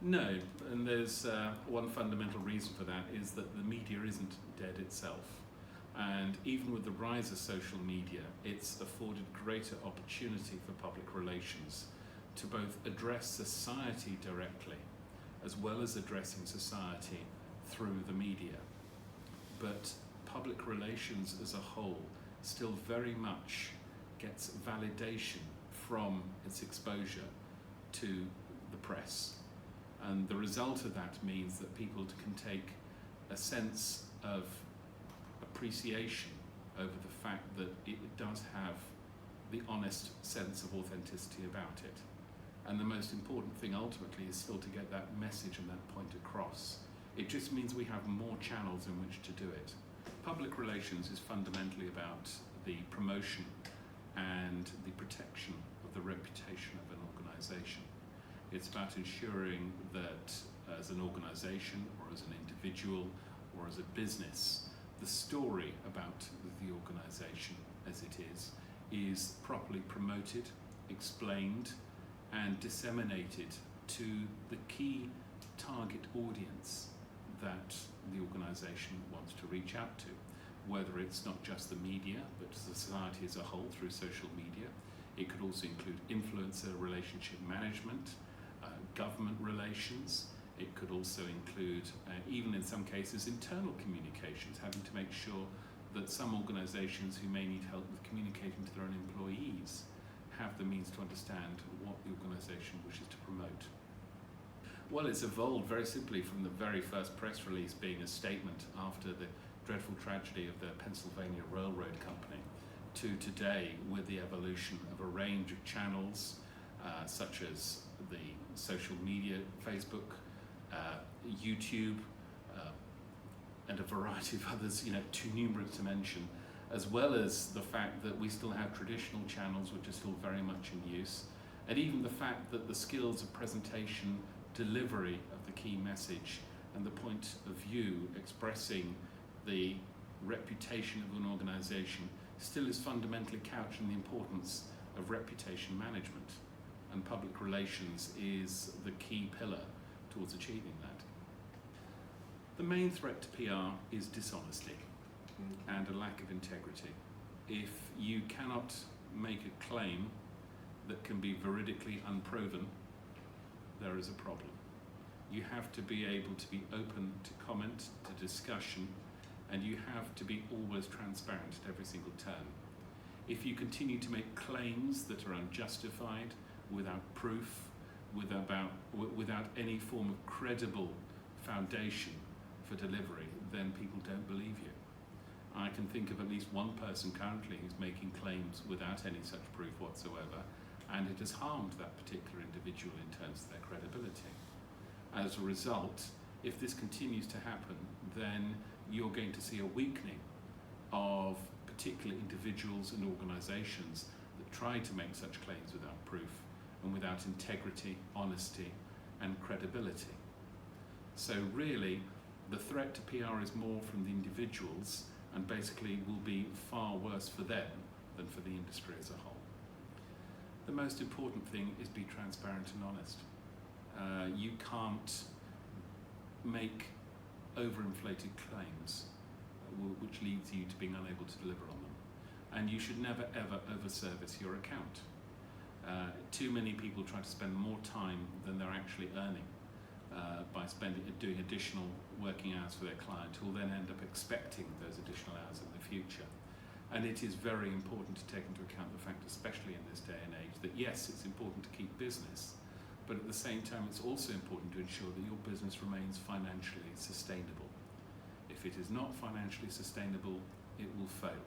No, and there's one fundamental reason for that is that the media isn't dead itself. And even with the rise of social media, it's afforded greater opportunity for public relations to both address society directly, as well as addressing society through the media. But public relations as a whole still very much gets validation from its exposure to the press. And the result of that means that people can take a sense of appreciation over the fact that it does have the honest sense of authenticity about it. And the most important thing ultimately is still to get that message and that point across. It just means we have more channels in which to do it. Public relations is fundamentally about the promotion and the protection of the reputation of an organisation. It's about ensuring that as an organisation or as an individual or as a business, the story about the organisation as it is properly promoted, explained and disseminated to the key target audience that the organisation wants to reach out to, whether it's not just the media but society as a whole through social media. It could also include influencer relationship management, government relations. It could also include, even in some cases, internal communications, having to make sure that some organisations who may need help with communicating to their own employees have the means to understand what the organisation wishes to promote. Well, it's evolved very simply from the very first press release being a statement after the dreadful tragedy of the Pennsylvania Railroad Company to today with the evolution of a range of channels such as the social media, Facebook, YouTube, and a variety of others, too numerous to mention, as well as the fact that we still have traditional channels which are still very much in use, and even the fact that the skills of presentation, delivery of the key message, and the point of view expressing the reputation of an organisation still is fundamentally couched in the importance of reputation management, and public relations is the key pillar towards achieving that. The main threat to PR is dishonesty and a lack of integrity. If you cannot make a claim that can be veridically unproven, there is a problem. You have to be able to be open to comment, to discussion, and you have to be always transparent at every single turn. If you continue to make claims that are unjustified, without proof, without any form of credible foundation for delivery, then people don't believe you. I can think of at least one person currently who's making claims without any such proof whatsoever, and it has harmed that particular individual in terms of their credibility. As a result, if this continues to happen, then you're going to see a weakening of particular individuals and organisations that try to make such claims without proof and without integrity, honesty and credibility. So really, the threat to PR is more from the individuals and basically will be far worse for them than for the industry as a whole. The most important thing is be transparent and honest. You can't make overinflated claims which leads you to being unable to deliver on them. And you should never ever overservice your account. Too many people try to spend more time than they're actually earning by doing additional working hours for their client, who will then end up expecting those additional hours in the future. And it is very important to take into account the fact, especially in this day and age, that yes, it's important to keep business, but at the same time it's also important to ensure that your business remains financially sustainable. If it is not financially sustainable, it will fail.